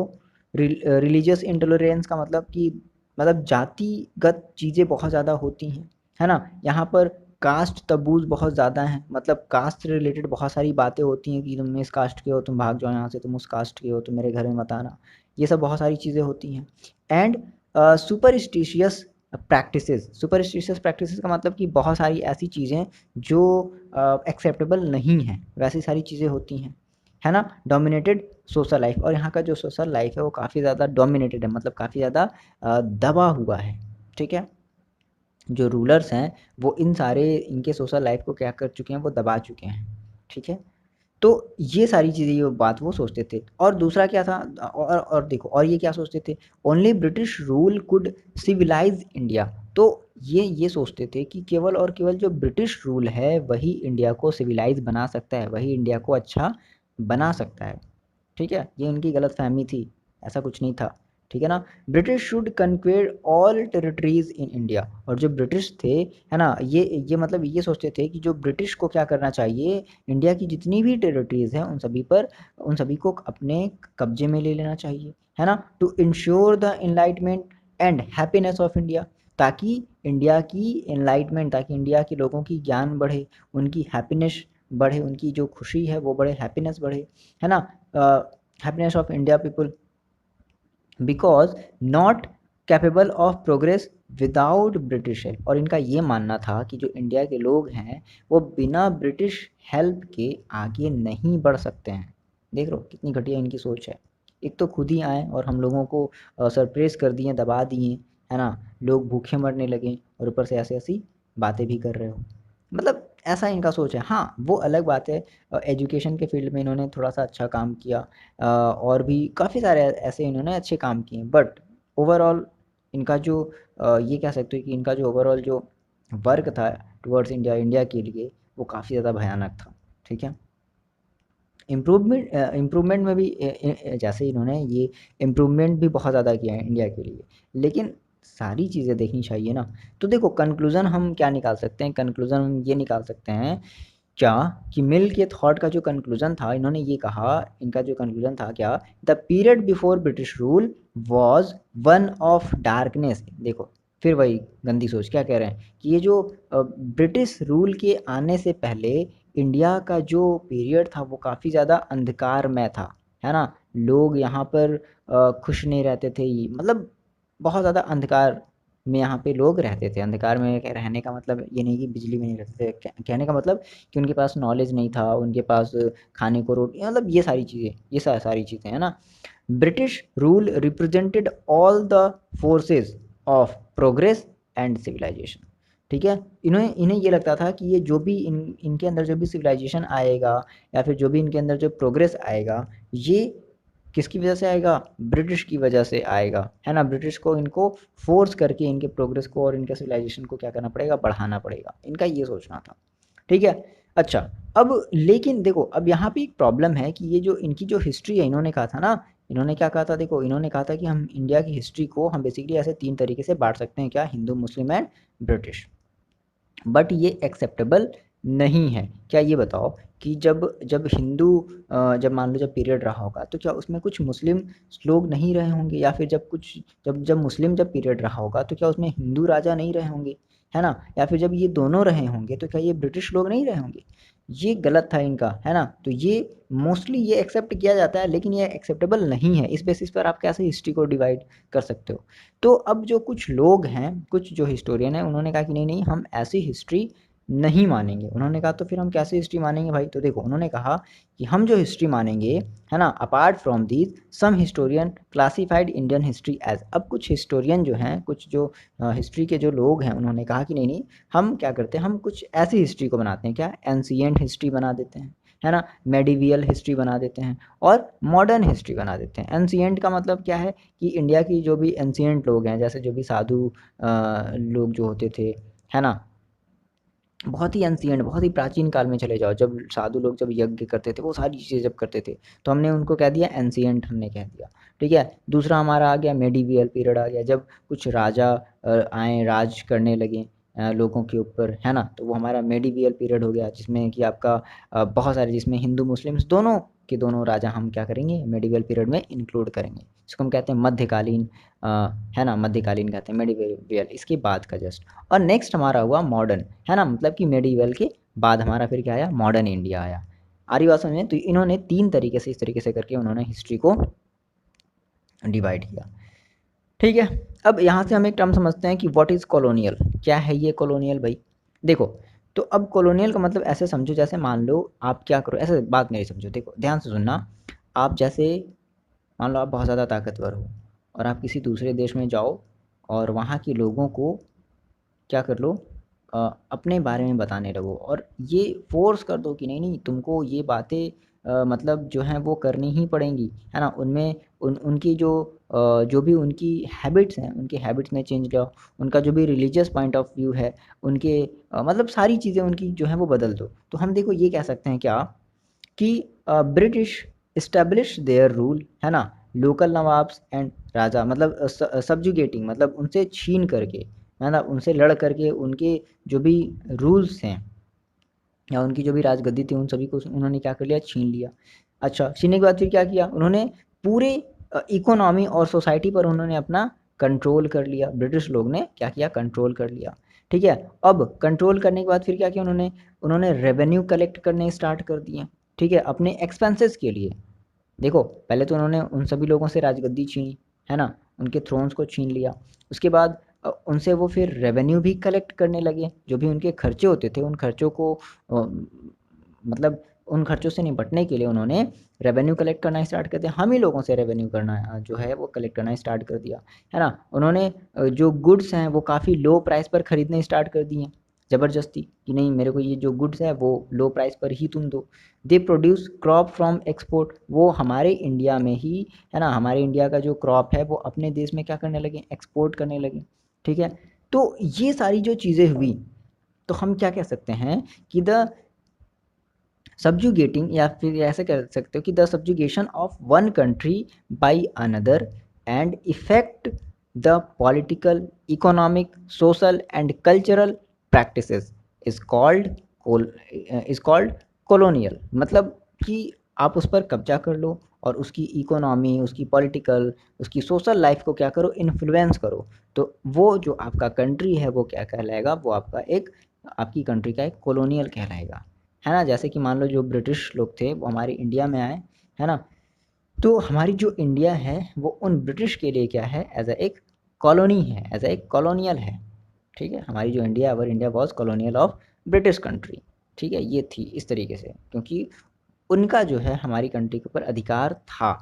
रिलीजियस इंटॉलरेंस का मतलब कि मतलब जातिगत चीज़ें बहुत ज़्यादा होती हैं, है ना। यहाँ पर कास्ट तबूज बहुत ज़्यादा हैं, मतलब कास्ट से रिलेटेड बहुत सारी बातें होती हैं कि तुम इस कास्ट के हो, तुम भाग जाओ यहाँ से, तुम उस कास्ट के हो, तुम मेरे घर में मत आना, ये सब बहुत सारी चीज़ें होती हैं। And superstitious practices, superstitious practices का मतलब कि बहुत सारी ऐसी चीज़ें जो एक्सेप्टेबल नहीं हैं, वैसी सारी चीज़ें होती हैं, है ना। डोमिनेटेड सोशल लाइफ, और यहाँ का जो सोशल लाइफ है वो काफ़ी ज़्यादा डोमिनेटेड है, मतलब काफ़ी ज़्यादा दबा हुआ है, ठीक है। जो रूलर्स हैं वो इन सारे इनके सोशल लाइफ को क्या कर चुके हैं, वो दबा चुके हैं, ठीक है। तो ये सारी चीज़ें, ये बात वो सोचते थे। और दूसरा क्या था, और देखो, और ये क्या सोचते थे, only British rule could civilize India. तो ये सोचते थे कि केवल और केवल जो ब्रिटिश रूल है वही इंडिया को सिविलाइज बना सकता है, वही इंडिया को अच्छा बना सकता है, ठीक है। ये उनकी गलतफहमी थी, ऐसा कुछ नहीं था, ठीक है ना। British should conquer all territories in India, और जो ब्रिटिश थे, है ना, ये मतलब ये सोचते थे कि जो ब्रिटिश को क्या करना चाहिए, इंडिया की जितनी भी टेरिटरीज हैं उन सभी को अपने कब्जे में ले लेना चाहिए, है ना। To ensure the enlightenment and happiness of India, ताकि इंडिया की इनलाइटमेंट, ताकि इंडिया के लोगों की ज्ञान बढ़े, उनकी हैप्पीनेस बढ़े, उनकी जो खुशी है वो बढ़े, हैप्पीनेस बढ़े, है ना, happiness of India people, because not capable of progress without British help. और इनका ये मानना था कि जो इंडिया के लोग हैं वो बिना ब्रिटिश हेल्प के आगे नहीं बढ़ सकते हैं। देख लो कितनी घटिया इनकी सोच है। एक तो खुद ही आए और हम लोगों को सरप्रेस कर दिए, दबा दिए, है ना, लोग भूखे मरने लगे और ऊपर से ऐसी ऐसी बातें भी कर रहे हो। मतलब ऐसा इनका सोच है। हाँ, वो अलग बात है, एजुकेशन के फील्ड में इन्होंने थोड़ा सा अच्छा काम किया, और भी काफ़ी सारे ऐसे इन्होंने अच्छे काम किए, बट ओवरऑल इनका जो ये कह सकते हो कि इनका जो ओवरऑल जो वर्क था टुवर्ड्स इंडिया, इंडिया के लिए, वो काफ़ी ज़्यादा भयानक था। ठीक है, इम्प्रूवमेंट में भी जैसे इन्होंने ये इम्प्रूवमेंट भी बहुत ज़्यादा किया है इंडिया के लिए, लेकिन सारी चीज़ें देखनी चाहिए ना। तो देखो कंक्लूज़न हम क्या निकाल सकते हैं, कंक्लूज़न हम ये निकाल सकते हैं क्या कि मिल के थॉट का जो कंक्लूजन था, इन्होंने ये कहा, इनका जो कंक्लूजन था क्या, the period before British rule was one of darkness. देखो फिर वही गंदी सोच, क्या कह रहे हैं कि ये जो ब्रिटिश रूल के आने से पहले इंडिया का जो पीरियड था वो काफ़ी ज़्यादा अंधकारमय था, है ना। लोग यहाँ पर खुश नहीं रहते थे, मतलब बहुत ज़्यादा अंधकार में यहाँ पे लोग रहते थे। अंधकार में रहने का मतलब ये नहीं कि बिजली में नहीं रहते थे, कहने का मतलब कि उनके पास नॉलेज नहीं था, उनके पास खाने को रोटी, मतलब ये सारी चीज़ें, ये सारी चीज़ें, है ना। British rule represented all the forces of progress and civilization. ठीक है, इन्हें इन्हें ये लगता था कि ये जो भी इनके अंदर जो भी सिविलाइजेशन आएगा या फिर जो भी इनके अंदर जो प्रोग्रेस आएगा, ये किसकी वजह से आएगा, ब्रिटिश की वजह से आएगा, है ना। ब्रिटिश को इनको फोर्स करके इनके प्रोग्रेस को और इनके सिविलाइजेशन को क्या करना पड़ेगा, बढ़ाना पड़ेगा, इनका ये सोचना था। ठीक है, अच्छा, अब लेकिन देखो अब यहाँ पे एक प्रॉब्लम है कि ये जो इनकी जो हिस्ट्री है, इन्होंने कहा था ना, इन्होंने क्या कहा था, देखो इन्होंने कहा था कि हम इंडिया की हिस्ट्री को हम बेसिकली ऐसे 3 तरीके से बाँट सकते हैं, क्या, Hindu, Muslim and British. But ये एक्सेप्टेबल नहीं है। क्या ये बताओ कि जब जब हिंदू जब मान लो जब पीरियड रहा होगा तो क्या उसमें कुछ मुस्लिम लोग नहीं रहे होंगे, या फिर जब कुछ जब जब मुस्लिम जब पीरियड रहा होगा तो क्या उसमें हिंदू राजा नहीं रहे होंगे, है ना। या फिर जब ये दोनों रहे होंगे तो क्या ये ब्रिटिश लोग नहीं रहे होंगे। ये गलत था इनका, है ना। तो ये मोस्टली ये एक्सेप्ट किया जाता है, लेकिन ये एक्सेप्टेबल नहीं है। इस बेसिस पर आप कैसे हिस्ट्री को डिवाइड कर सकते हो। तो अब जो कुछ लोग हैं, कुछ जो हिस्टोरियन हैं, उन्होंने कहा कि नहीं नहीं हम ऐसी हिस्ट्री नहीं मानेंगे। उन्होंने कहा तो फिर हम कैसे हिस्ट्री मानेंगे भाई। तो देखो उन्होंने कहा कि हम जो हिस्ट्री मानेंगे, है ना, apart from these some historian classified Indian history as. अब कुछ हिस्टोरियन जो हैं, कुछ जो हिस्ट्री के जो लोग हैं, उन्होंने कहा कि नहीं नहीं हम क्या करते हैं, हम कुछ ऐसी हिस्ट्री को बनाते हैं, क्या, एंशिएंट हिस्ट्री बना देते हैं, है ना, मेडिवियल हिस्ट्री बना देते हैं और मॉडर्न हिस्ट्री बना देते हैं। एंशिएंट का मतलब क्या है कि इंडिया की जो भी एंशिएंट लोग हैं, जैसे जो भी साधु लोग जो होते थे, है ना, बहुत ही एंशिएंट, बहुत ही प्राचीन काल में चले जाओ, जब साधु लोग जब यज्ञ करते थे, वो सारी चीज़ें जब करते थे, तो हमने उनको कह दिया एंशिएंट, हमने कह दिया। ठीक है, दूसरा हमारा आ गया मेडिवियल पीरियड आ गया, जब कुछ राजा आए, राज करने लगे लोगों के ऊपर, है ना, तो वो हमारा मेडिवियल पीरियड हो गया, जिसमें कि आपका बहुत सारे, जिसमें हिंदू मुस्लिम्स दोनों के दोनों राजा हम क्या करेंगे, मेडिवियल पीरियड में इंक्लूड करेंगे, जिसको हम कहते हैं मध्यकालीन, अ, है ना, मध्यकालीन कहते हैं मेडिवियल, इसके बाद का जस्ट। और नेक्स्ट हमारा हुआ मॉडर्न, है ना, मतलब कि मेडिवल के बाद हमारा फिर क्या आया, मॉडर्न इंडिया आया। आ रही बात समझ में। तो इन्होंने 3 तरीके से, इस तरीके से करके उन्होंने हिस्ट्री को डिवाइड किया। ठीक है, अब यहाँ से हम एक टर्म समझते हैं कि व्हाट इज़ कॉलोनियल। क्या है ये कॉलोनियल भाई। देखो, तो अब कॉलोनियल का मतलब ऐसे समझो, जैसे मान लो आप क्या करो, ऐसे बात मेरी समझो, देखो ध्यान से सुनना। आप जैसे मान लो आप बहुत ज़्यादा ताकतवर हो और आप किसी दूसरे देश में जाओ और वहाँ के लोगों को क्या कर लो, अपने बारे में बताने लगो और ये फ़ोर्स कर दो कि नहीं नहीं तुमको ये बातें मतलब जो हैं वो करनी ही पड़ेंगी, है ना। उनमें उनकी जो जो भी उनकी हैबिट्स हैं, उनकी हैबिट्स में चेंज लाओ, उनका जो भी रिलीजियस पॉइंट ऑफ व्यू है, उनके मतलब सारी चीज़ें उनकी जो हैं वो बदल दो। तो हम देखो ये कह सकते हैं क्या कि ब्रिटिश इस्टेब्लिश देयर रूल, है ना, लोकल नवाब्स एंड राजा, मतलब सब्जुगेटिंग, मतलब उनसे छीन करके, है ना, उनसे लड़ करके उनके जो भी रूल्स हैं या उनकी जो भी राजगद्दी थी, उन सभी को उन्होंने क्या कर लिया, छीन लिया। अच्छा, छीनने के बाद फिर क्या किया उन्होंने, पूरे इकोनॉमी और सोसाइटी पर उन्होंने अपना कंट्रोल कर लिया। ब्रिटिश लोग ने क्या किया, कंट्रोल कर लिया। ठीक है, अब कंट्रोल करने के बाद फिर क्या किया उन्होंने, उन्होंने रेवेन्यू कलेक्ट करने स्टार्ट कर दिए। ठीक है, अपने एक्सपेंसेस के लिए। देखो पहले तो उन्होंने उन सभी लोगों से राजगद्दी छीनी, है ना, उनके थ्रोन्स को छीन लिया। उसके बाद उनसे वो फिर रेवेन्यू भी कलेक्ट करने लगे, जो भी उनके खर्चे होते थे उन खर्चों को मतलब उन खर्चों से निपटने के लिए उन्होंने रेवेन्यू कलेक्ट करना स्टार्ट कर दिया। हम ही लोगों से रेवेन्यू करना जो है वो कलेक्ट करना स्टार्ट कर दिया, है ना। उन्होंने जो गुड्स हैं वो काफ़ी लो प्राइस पर ख़रीदने स्टार्ट कर दिए ज़बरदस्ती, कि नहीं मेरे को ये जो गुड्स है वो लो प्राइस पर ही तुम दो। They produce crop from export, वो हमारे इंडिया में ही, है ना, हमारे इंडिया का जो क्रॉप है वो अपने देश में क्या करने लगे, एक्सपोर्ट करने लगे, ठीक है। तो ये सारी जो चीज़ें हुई, तो हम क्या कह सकते हैं कि द सब्जुगेटिंग, या फिर ऐसे कह सकते हो कि the subjugation of one country by another and effect the political, economic, social and cultural practices is called colonial. मतलब कि आप उस पर कब्जा कर लो और उसकी इकोनॉमी, उसकी पॉलिटिकल, उसकी सोशल लाइफ को क्या करो, इन्फ्लुएंस करो, तो वो जो आपका कंट्री है वो क्या कहलाएगा, वो आपका एक, आपकी कंट्री का एक कॉलोनियल कहलाएगा, है ना। जैसे कि मान लो जो ब्रिटिश लोग थे वो हमारे इंडिया में आए, है ना, तो हमारी जो इंडिया है वो उन ब्रिटिश के लिए क्या है, एज अ एक कॉलोनी है, एज अ एक कॉलोनियल है, ठीक है। हमारी जो India, our India was colonial of British country, ठीक है, ये थी इस तरीके से, क्योंकि उनका जो है हमारी कंट्री के ऊपर अधिकार था,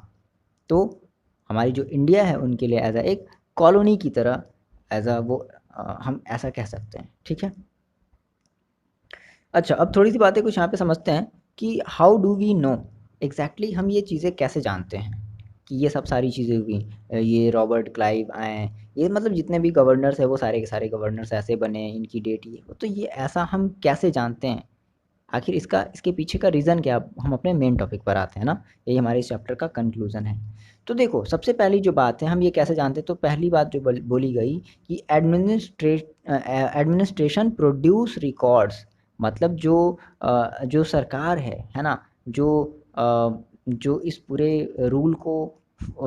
तो हमारी जो इंडिया है उनके लिए एज अ एक कॉलोनी की तरह, एज अ वो हम ऐसा कह सकते हैं, ठीक है। अच्छा, अब थोड़ी सी बातें कुछ यहाँ पे समझते हैं कि how do we know exactly, हम ये चीज़ें कैसे जानते हैं कि ये सब सारी चीज़ें हुई, ये रॉबर्ट क्लाइव आए, ये मतलब जितने भी गवर्नर्स हैं वो सारे के सारे गवर्नर्स ऐसे बने, इनकी डेट ये, तो ये ऐसा हम कैसे जानते हैं, आखिर इसका, इसके पीछे का रीज़न क्या। हम अपने मेन टॉपिक पर आते हैं ना, यही हमारे इस चैप्टर का कंक्लूजन है। तो देखो, सबसे पहली जो बात है हम ये कैसे जानते हैं, तो पहली बात जो बोली गई कि एडमिनिस्ट्रेशन प्रोड्यूस रिकॉर्ड्स, मतलब जो सरकार है ना, जो जो इस पूरे रूल को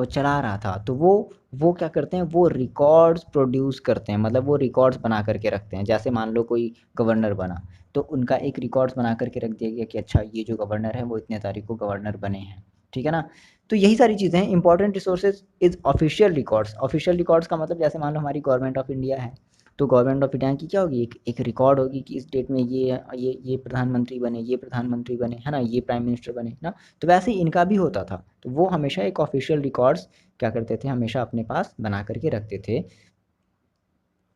चला रहा था, तो वो क्या करते हैं, वो रिकॉर्ड्स प्रोड्यूस करते हैं, मतलब वो रिकॉर्ड्स बना करके रखते हैं। जैसे मान लो कोई गवर्नर बना, तो उनका एक रिकॉर्ड्स बना करके रख दिया गया कि अच्छा ये जो गवर्नर है वो इतने तारीख को गवर्नर बने हैं, ठीक है ना। तो यही सारी चीज़ें हैं। Important resources is official records, official records का मतलब जैसे मान लो हमारी गवर्नमेंट ऑफ इंडिया है, तो गवर्नमेंट ऑफ इंडिया की क्या होगी, एक रिकॉर्ड होगी कि इस डेट में ये प्रधानमंत्री बने, ये प्रधानमंत्री बने, है ना, ये प्राइम मिनिस्टर बने, है ना। तो वैसे ही इनका भी होता था, तो वो हमेशा एक ऑफिशियल रिकॉर्ड्स क्या करते थे, हमेशा अपने पास बना करके रखते थे।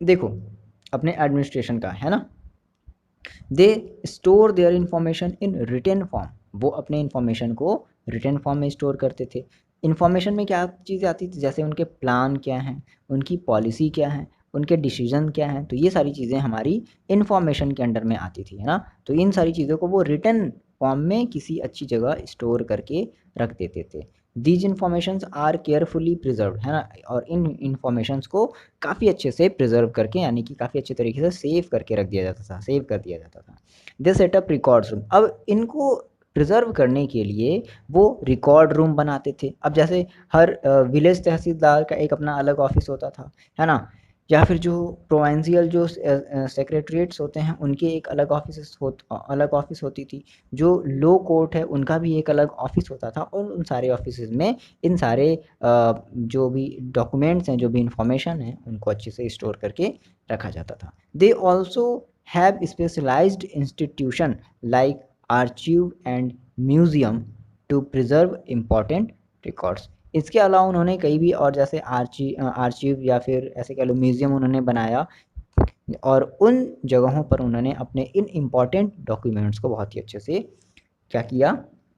देखो, अपने एडमिनिस्ट्रेशन का, है ना, they store their information in written form, वो अपने इंफॉर्मेशन को रिटन फॉर्म में स्टोर करते थे। इंफॉर्मेशन में क्या चीज़ें आती थी, जैसे उनके प्लान क्या हैं, उनकी पॉलिसी क्या है, उनके डिसीजन क्या हैं, तो ये सारी चीज़ें हमारी इंफॉर्मेशन के अंडर में आती थी, है ना। तो इन सारी चीज़ों को वो रिटन फॉर्म में किसी अच्छी जगह स्टोर करके रख देते थे। These informations are carefully preserve, है ना, और इन इंफॉर्मेशंस को काफ़ी अच्छे से प्रिजर्व करके, यानी कि काफ़ी अच्छे तरीके से सेव करके रख दिया जाता था, सेव कर दिया जाता था। दे सेटअप रिकॉर्ड्स रूम, अब इनको प्रिजर्व करने के लिए वो रिकॉर्ड रूम बनाते थे। अब जैसे हर विलेज तहसीलदार का एक अपना अलग ऑफिस होता था, है ना, या फिर जो प्रोविंशियल जो सेक्रेटरीट्स होते हैं उनके एक अलग ऑफिस होती थी। जो लो कोर्ट है उनका भी एक अलग ऑफिस होता था, और उन सारे ऑफिस में इन सारे जो भी डॉक्यूमेंट्स हैं, जो भी इंफॉर्मेशन है, उनको अच्छे से स्टोर करके रखा जाता था। They also have specialized institution like archive and museum to preserve important records. इसके अलावा उन्होंने कई भी और जैसे आर्चीव या फिर ऐसे कह लो म्यूजियम उन्होंने बनाया, और उन जगहों पर उन्होंने अपने इन इम्पॉर्टेंट डॉक्यूमेंट्स को बहुत ही अच्छे से क्या किया,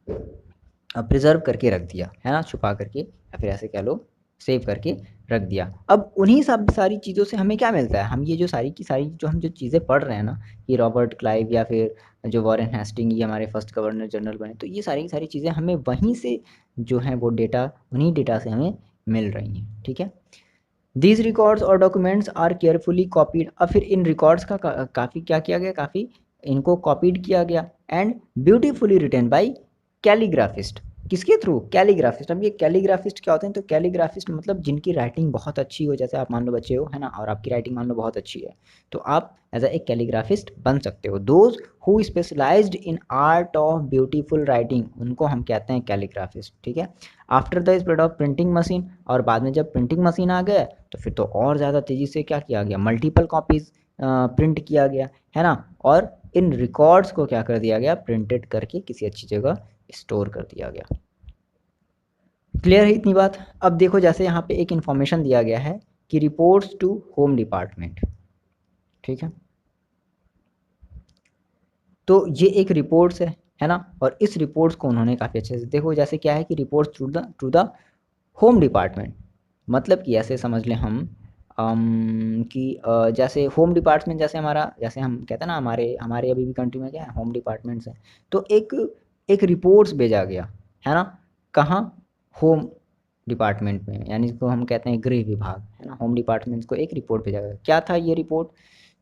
प्रिजर्व करके रख दिया, है ना, छुपा करके या फिर ऐसे कह लो सेव करके रख दिया। अब उन्हीं सब सारी चीज़ों से हमें क्या मिलता है, हम ये जो सारी की सारी जो हम जो चीज़ें पढ़ रहे हैं ना, कि रॉबर्ट क्लाइव या फिर जो वॉरेन हेस्टिंग ये हमारे फर्स्ट गवर्नर जनरल बने, तो ये सारी की सारी चीज़ें हमें वहीं से जो हैं वो डेटा, उन्हीं डेटा से हमें मिल रही हैं, ठीक है। दीज रिकॉर्ड्स और डॉक्यूमेंट्स आर केयरफुली कॉपीड, अब फिर इन रिकॉर्ड्स का काफ़ी क्या किया गया, काफ़ी इनको कॉपीड किया गया, एंड ब्यूटीफुली रिटन बाई कैलीग्राफिस्ट, किसके थ्रू? कैलीग्राफिस्ट। अब ये कैलीग्राफिस्ट क्या होते हैं? तो कैलीग्राफिस्ट मतलब जिनकी राइटिंग बहुत अच्छी हो, जैसे आप मान लो बच्चे हो, है ना, और आपकी राइटिंग मान लो बहुत अच्छी है, तो आप एज ए कैलीग्राफिस्ट बन सकते हो। Those who specialized in art of beautiful writing, उनको हम कहते हैं कैलीग्राफिस्ट, ठीक है। After the spread of printing machine, और बाद में जब प्रिंटिंग मशीन आ गया तो फिर तो और ज़्यादा तेज़ी से क्या किया गया, मल्टीपल कॉपीज़ प्रिंट किया गया, है ना, और इन रिकॉर्ड्स को क्या कर दिया गया, प्रिंटेड करके किसी अच्छी जगह स्टोर कर दिया गया। क्लियर है इतनी बात? अब देखो जैसे यहाँ पे एक इन्फॉर्मेशन दिया गया है कि रिपोर्ट्स टू होम डिपार्टमेंट, ठीक है। तो ये एक रिपोर्ट्स है ना, और इस रिपोर्ट्स को उन्होंने काफ़ी अच्छे से, देखो जैसे क्या है कि reports to the home department, मतलब कि ऐसे समझ लें हम कि जैसे होम डिपार्टमेंट, जैसे हमारा, जैसे हम कहते हैं ना, हमारे हमारे अभी भी कंट्री में क्या है, होम डिपार्टमेंट्स हैं। तो एक एक रिपोर्ट्स भेजा गया, है ना, कहाँ? होम डिपार्टमेंट में, यानी इसको हम कहते हैं गृह विभाग, है ना। होम डिपार्टमेंट को एक रिपोर्ट भेजा गया, क्या था ये रिपोर्ट?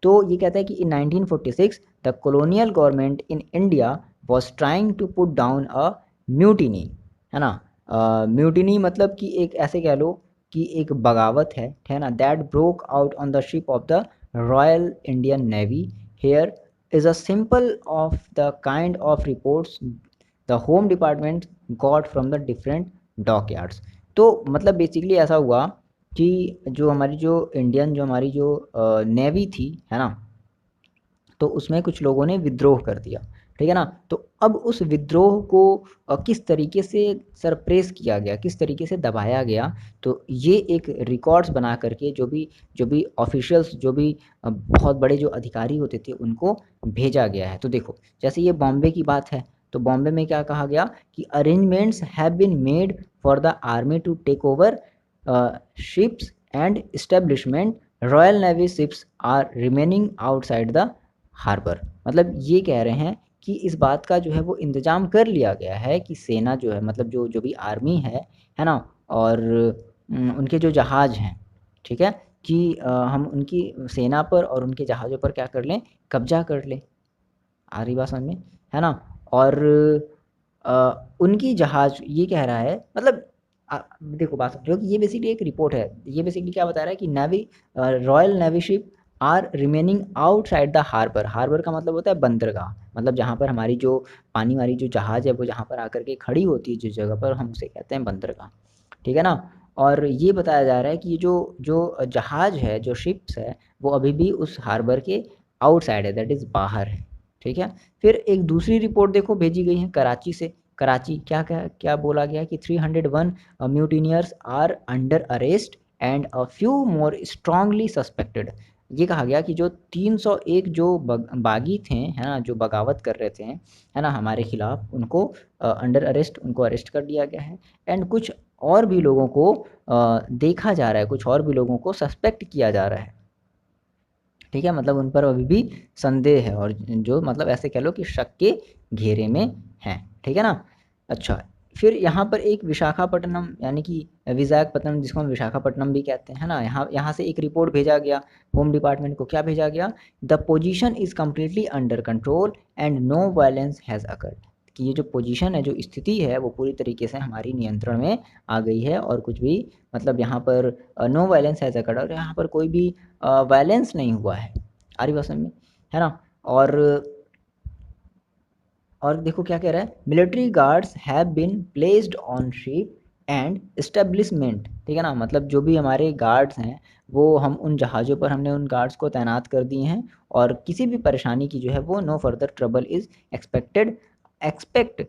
तो ये कहता है कि in 1946 the colonial government in India was trying to put down a mutiny, है ना। म्यूटिनी मतलब कि एक ऐसे कह लो कि एक बगावत है ना, that broke out on the ship of the royal Indian navy. Here is a simple of the kind of reports the home department got from the different dockyards. तो मतलब बेसिकली ऐसा हुआ कि जो हमारी जो इंडियन जो हमारी जो नेवी थी, है ना, तो उसमें कुछ लोगों ने विद्रोह कर दिया, ठीक है ना। तो अब उस विद्रोह को किस तरीके से सरप्रेस किया गया, किस तरीके से दबाया गया, तो ये एक रिकॉर्ड्स बना करके जो भी ऑफिशियल्स, जो भी बहुत बड़े जो अधिकारी होते थे, उनको भेजा गया है। तो देखो जैसे ये बॉम्बे की बात है, तो बॉम्बे में क्या कहा गया कि arrangements have been made for the army to take over ships and establishment, royal navy ships are remaining outside the harbour. मतलब ये कह रहे हैं कि इस बात का जो है वो इंतज़ाम कर लिया गया है कि सेना जो है, मतलब जो भी आर्मी है ना, और उनके जो जहाज़ हैं, ठीक है, कि हम उनकी सेना पर और उनके जहाज़ों पर क्या कर लें, कब्जा कर लें। आ रही बात समझ में, है ना। और उनकी जहाज़ ये कह रहा है, मतलब देखो बात समझो कि ये बेसिकली एक रिपोर्ट है। ये बेसिकली क्या बता रहा है कि navy, royal navy ship are remaining outside the harbour. Harbour का मतलब होता है बंदरगाह, मतलब जहाँ पर हमारी जो पानी वाली जो जहाज़ है वो जहाँ पर आकर के खड़ी होती है, जिस जगह पर, हम उसे कहते हैं बंदरगाह, ठीक है ना। और ये बताया जा रहा है कि ये जो जो जहाज़ है, जो शिप्स है, वो अभी भी उस हार्बर के आउटसाइड है, दैट इज़ बाहर है, ठीक है। फिर एक दूसरी रिपोर्ट देखो भेजी गई है कराची से। कराची क्या क्या क्या बोला गया कि 301 mutineers are under arrest and a few more strongly suspected. ये कहा गया कि जो 301 जो बागी थे, है ना, जो बगावत कर रहे थे, है ना, हमारे खिलाफ, उनको अंडर अरेस्ट, उनको अरेस्ट कर दिया गया है। एंड कुछ और भी लोगों को देखा जा रहा है, कुछ और भी लोगों को सस्पेक्ट किया जा रहा है, ठीक है, मतलब उन पर अभी भी संदेह है, और जो मतलब ऐसे कह लो कि शक के घेरे में हैं, ठीक है ना। अच्छा, फिर यहाँ पर एक विशाखापट्टनम, यानी कि विशाखापट्टनम, जिसको हम विशाखापट्टनम भी कहते हैं ना, यहाँ यहाँ से एक रिपोर्ट भेजा गया होम डिपार्टमेंट को। क्या भेजा गया? The position is completely under control and no violence has occurred, कि ये जो पोजीशन है, जो स्थिति है, वो पूरी तरीके से हमारी नियंत्रण में आ गई है, और कुछ भी, मतलब यहाँ पर नो वायलेंस हैज़ अकर्ड, और यहाँ पर कोई भी वायलेंस नहीं हुआ है। आ रही बात समझ में, है ना। और और देखो क्या कह रहा है, military guards have been placed on ship and establishment, ठीक है ना, मतलब जो भी हमारे गार्ड्स हैं, वो हम उन जहाज़ों पर हमने उन गार्ड्स को तैनात कर दिए हैं, और किसी भी परेशानी की जो है वो no further trouble is expected, expect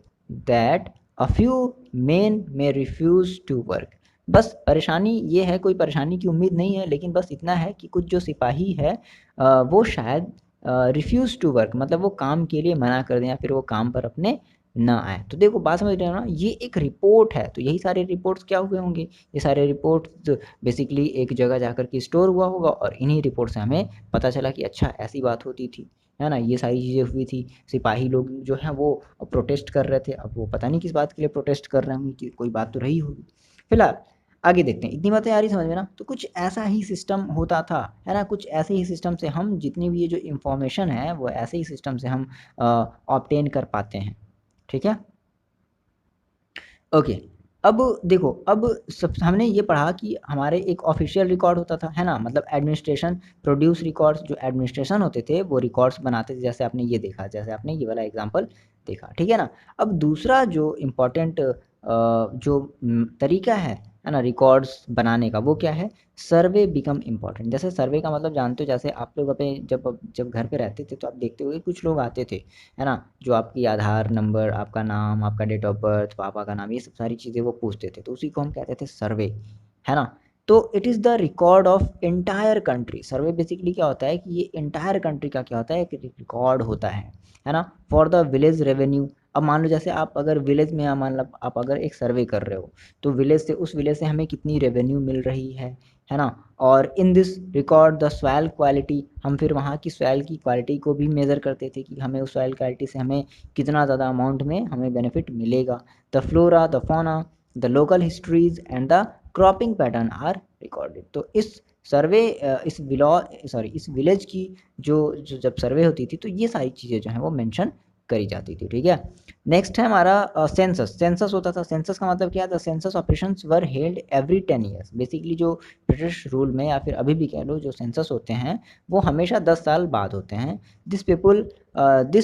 that a few men may refuse to work. बस परेशानी ये है, कोई परेशानी की उम्मीद नहीं है, लेकिन बस इतना है कि कुछ जो सिपाही है वो शायद रिफ्यूज़ टू वर्क, मतलब वो काम के लिए मना कर दें, या फिर वो काम पर अपने ना आए। तो देखो बात समझ रहे हो ना, ये एक रिपोर्ट है। तो यही सारे रिपोर्ट्स क्या हुए होंगे, ये सारे रिपोर्ट्स बेसिकली एक जगह जाकर के स्टोर हुआ होगा, और इन्हीं रिपोर्ट से हमें पता चला कि अच्छा ऐसी बात होती थी, है ना, ये सारी चीज़ें हुई थी। सिपाही लोग जो हैं वो प्रोटेस्ट कर रहे थे, अब वो पता नहीं किस बात के लिए प्रोटेस्ट कर रहे होंगे, कि कोई बात तो रही होगी। फिलहाल आगे देखते हैं। इतनी बातें आ रही समझ में ना। तो कुछ ऐसा ही सिस्टम होता था, है ना, कुछ ऐसे ही सिस्टम से हम जितनी भी ये जो इंफॉर्मेशन है, वो ऐसे ही सिस्टम से हम ऑब्टेन कर पाते हैं, ठीक है। ओके। अब देखो, अब सब हमने ये पढ़ा कि हमारे एक ऑफिशियल रिकॉर्ड होता था, है ना, मतलब एडमिनिस्ट्रेशन प्रोड्यूस रिकॉर्ड्स, जो एडमिनिस्ट्रेशन होते थे वो रिकॉर्ड्स बनाते थे, जैसे आपने ये देखा, जैसे आपने ये वाला एग्जांपल देखा, ठीक है ना। अब दूसरा जो इम्पोर्टेंट जो तरीका है ना रिकॉर्ड्स बनाने का, वो क्या है, सर्वे बिकम इम्पॉर्टेंट। जैसे सर्वे का मतलब जानते हो, जैसे आप लोग अपने जब घर पे रहते थे तो आप देखते हो कुछ लोग आते थे, है ना, जो आपकी आधार नंबर, आपका नाम, आपका डेट ऑफ बर्थ, पापा का नाम, ये सब सारी चीज़ें वो पूछते थे, तो उसी को हम कहते थे सर्वे, है ना। तो it is the record of entire country. Survey basically क्या होता है कि ये एंटायर कंट्री का क्या होता है, एक रिकॉर्ड होता है ना, फॉर द विलेज रेवेन्यू। अब मान लो जैसे आप अगर विलेज में, मान लो आप अगर एक सर्वे कर रहे हो, तो विलेज से, उस विलेज से हमें कितनी रेवेन्यू मिल रही है ना। और in this record the soil quality, हम फिर वहाँ की सॉइल की क्वालिटी को भी मेज़र करते थे कि हमें उस सॉइल क्वालिटी से हमें कितना ज़्यादा अमाउंट में हमें बेनिफिट मिलेगा। The flora, the fauna, the local histories and the cropping pattern are recorded. तो इस सर्वे, इस इस विलेज की जो जब सर्वे होती थी, तो ये सारी चीज़ें जो हैं वो मेंशन करी जाती थी, ठीक है। नेक्स्ट है हमारा सेंसस। सेंसस होता था, सेंसस का मतलब क्या था, census operations were held every 10 years. Basically जो ब्रिटिश रूल में या फिर अभी भी कह लो, जो सेंसस होते हैं वो हमेशा 10 साल बाद होते हैं। दिस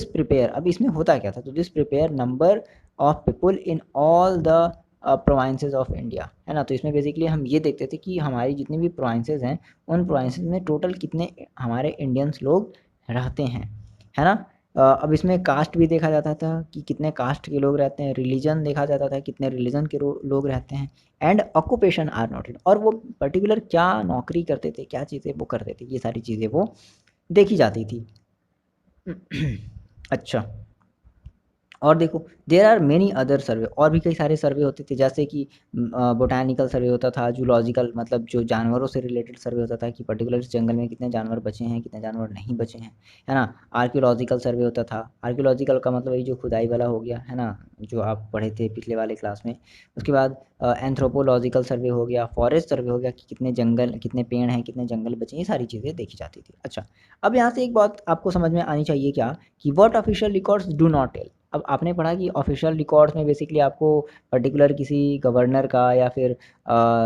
प्रिपेयर, अब इसमें होता क्या था, तो this prepare number of people in all the provinces of India, है ना। तो इसमें बेसिकली हम ये देखते थे कि हमारी जितनी भी प्रोविंसेस हैं, उन प्रोविंसेस में टोटल कितने हमारे इंडियंस लोग रहते हैं, है ना। अब इसमें कास्ट भी देखा जाता था कि कितने कास्ट के लोग रहते हैं, रिलीजन देखा जाता था कितने रिलीजन के लोग रहते हैं, एंड ऑक्यूपेशन आर नोटेड, और वो पर्टिकुलर क्या नौकरी करते थे, क्या चीज़ें वो करते थे, ये सारी चीज़ें वो देखी जाती थी। अच्छा, और देखो, देयर आर मेनी अदर सर्वे, और भी कई सारे सर्वे होते थे, जैसे कि बोटानिकल सर्वे होता था, जूलॉजिकल मतलब जो जानवरों से रिलेटेड सर्वे होता था कि पर्टिकुलर इस जंगल में कितने जानवर बचे हैं, कितने जानवर नहीं बचे हैं, है ना। आर्कियोलॉजिकल सर्वे होता था। आर्कियोलॉजिकल का मतलब ये जो खुदाई वाला हो गया, है ना, जो आप पढ़े थे पिछले वाले क्लास में। उसके बाद एंथ्रोपोलॉजिकल सर्वे हो गया, फॉरेस्ट सर्वे हो गया कि कितने जंगल, कितने पेड़ हैं, कितने जंगल बचे, ये सारी चीज़ें देखी जाती थी। अच्छा, अब यहाँ से एक बात आपको समझ में आनी चाहिए, क्या, कि what official records do not tell. अब आपने पढ़ा कि ऑफिशियल रिकॉर्ड्स में बेसिकली आपको पर्टिकुलर किसी गवर्नर का या फिर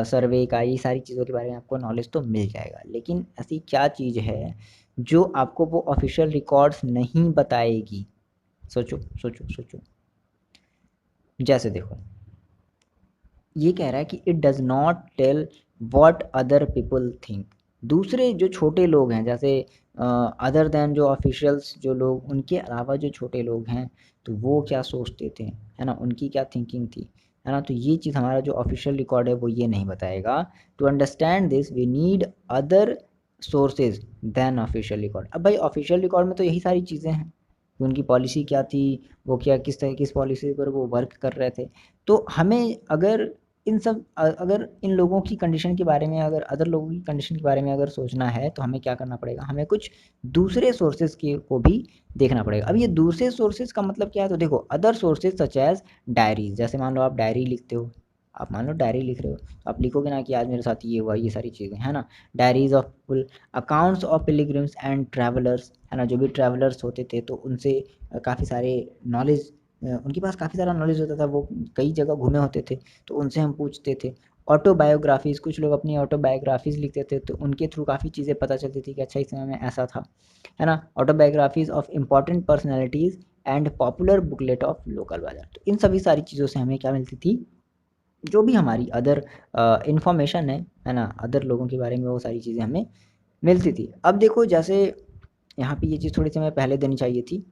सर्वे का, ये सारी चीज़ों के बारे में आपको नॉलेज तो मिल जाएगा, लेकिन ऐसी क्या चीज़ है जो आपको वो ऑफिशियल रिकॉर्ड्स नहीं बताएगी। सोचो सोचो सोचो। जैसे देखो, ये कह रहा है कि it does not tell what other people think. दूसरे जो छोटे लोग हैं, जैसे अदर देन जो ऑफिशियल्स जो लोग, उनके अलावा जो छोटे लोग हैं, तो वो क्या सोचते थे, है ना, उनकी क्या थिंकिंग थी, है ना। तो ये चीज़ हमारा जो ऑफिशियल रिकॉर्ड है वो ये नहीं बताएगा। To understand this we need other sources than official record. अब भाई ऑफिशियल रिकॉर्ड में तो यही सारी चीज़ें हैं कि उनकी पॉलिसी क्या थी, वो क्या, किस तरह किस पॉलिसी पर वो वर्क कर रहे थे। तो हमें अगर इन सब अगर इन लोगों की कंडीशन के बारे में, अगर अदर लोगों की कंडीशन के बारे में अगर सोचना है, तो हमें क्या करना पड़ेगा, हमें कुछ दूसरे सोर्सेज के को भी देखना पड़ेगा। अब ये दूसरे सोर्सेज का मतलब क्या है, तो देखो, other sources such as diaries. जैसे मान लो आप डायरी लिखते हो, आप मान लो डायरी लिख रहे हो, तो आप लिखोगे ना कि आज मेरे साथ ये हुआ, ये सारी चीज़ें, है ना। Diaries of people, accounts of pilgrims and travellers, है ना, जो भी ट्रैवलर्स होते थे तो उनसे काफ़ी सारे नॉलेज, उनके पास काफ़ी सारा नॉलेज होता था, वो कई जगह घूमे होते थे, तो उनसे हम पूछते थे। ऑटोबायोग्राफीज़, कुछ लोग अपनी ऑटोबायोग्राफीज़ लिखते थे, तो उनके थ्रू काफ़ी चीज़ें पता चलती थी कि अच्छा इस समय में ऐसा था, है ना। Autobiographies of important personalities and popular booklet of local बाजार। तो इन सभी सारी चीज़ों से हमें क्या मिलती थी, जो भी हमारी अदर इंफॉर्मेशन है ना, अदर लोगों के बारे में, वो सारी चीज़ें हमें मिलती थी। अब देखो, जैसे यहाँ पे ये चीज़ थोड़ी सी हमें पहले देनी चाहिए थी।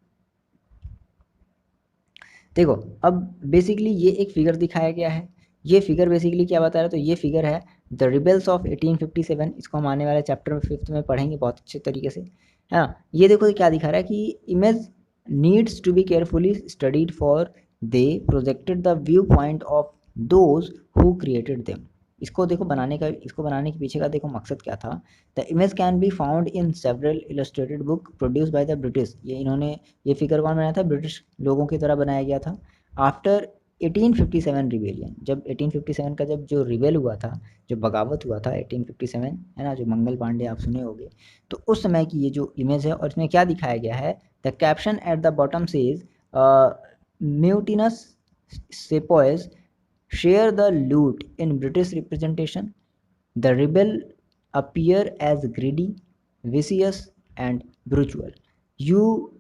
देखो, अब बेसिकली ये एक फिगर दिखाया गया है। ये फिगर बेसिकली क्या बता रहा है, तो ये फिगर है द रिबेल्स ऑफ 1857। इसको हम आने वाले चैप्टर 5 में पढ़ेंगे बहुत अच्छे तरीके से, है ना। ये देखो, ये क्या दिखा रहा है कि image needs to be carefully studied for they projected the viewpoint of those who created them. इसको देखो, बनाने का, इसको बनाने के पीछे का देखो मकसद क्या था। The image can be found in several illustrated book produce by the British. ये इन्होंने, ये फिगर कौन बनाया था, ब्रिटिश लोगों की तरह बनाया गया था। आफ्टर 1857 रिबेलियन, जब 1857 का जब जो रिबेल हुआ था, जो बगावत हुआ था 1857, है ना, जो मंगल पांडे आप सुने होंगे, तो उस समय की ये जो इमेज है, और इसमें क्या दिखाया गया है, the caption at the bottom says mutinous sepoys share the loot in British representation, the rebel appear as greedy, vicious and brutal. You,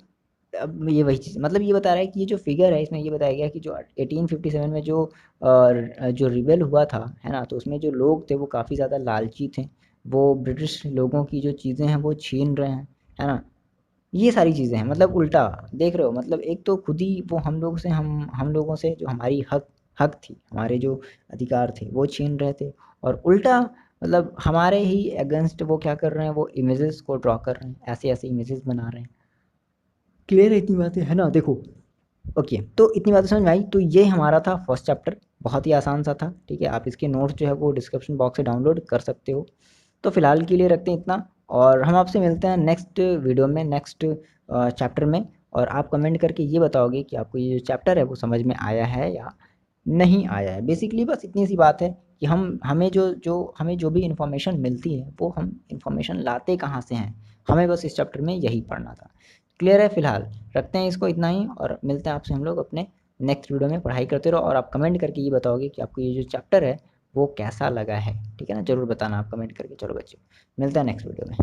अब ये वही चीज़, मतलब ये बता रहा है कि ये जो फिगर है इसमें ये बताया गया कि जो 1857 में जो रिबेल हुआ था, है ना, तो उसमें जो लोग थे वो काफ़ी ज़्यादा लालची थे, वो ब्रिटिश लोगों की जो चीज़ें हैं वो छीन रहे हैं, है ना। ये सारी चीज़ें हैं, मतलब उल्टा देख रहे हो, मतलब एक तो खुद ही वो हम लोगों से जो हमारी हक थी, हमारे जो अधिकार थे वो छीन रहे थे, और उल्टा मतलब हमारे ही अगेंस्ट वो क्या कर रहे हैं, वो इमेजेस को ड्रॉ कर रहे हैं, ऐसे ऐसे इमेजेस बना रहे हैं। क्लियर है इतनी बातें, है ना। देखो, ओके, तो इतनी बातें समझ में आई। तो ये हमारा था फर्स्ट चैप्टर, बहुत ही आसान सा था, ठीक है। आप इसके नोट्स जो है वो डिस्क्रिप्शन बॉक्स से डाउनलोड कर सकते हो। तो फिलहाल के लिए रखते हैं इतना, और हम आपसे मिलते हैं नेक्स्ट वीडियो में, नेक्स्ट चैप्टर में। और आप कमेंट करके ये बताओगे कि आपको ये जो चैप्टर है वो समझ में आया है या नहीं आया है। बेसिकली बस इतनी सी बात है कि हमें जो भी इन्फॉर्मेशन मिलती है वो हम इन्फॉर्मेशन लाते कहाँ से हैं, हमें बस इस चैप्टर में यही पढ़ना था। क्लियर है। फिलहाल रखते हैं इसको इतना ही, और मिलते हैं आपसे हम लोग अपने नेक्स्ट वीडियो में। पढ़ाई करते रहो, और आप कमेंट करके ये बताओगे कि आपको ये जो चैप्टर है वो कैसा लगा है, ठीक है ना। ज़रूर बताना आप कमेंट करके। चलो बच्चों, मिलते हैं नेक्स्ट वीडियो में।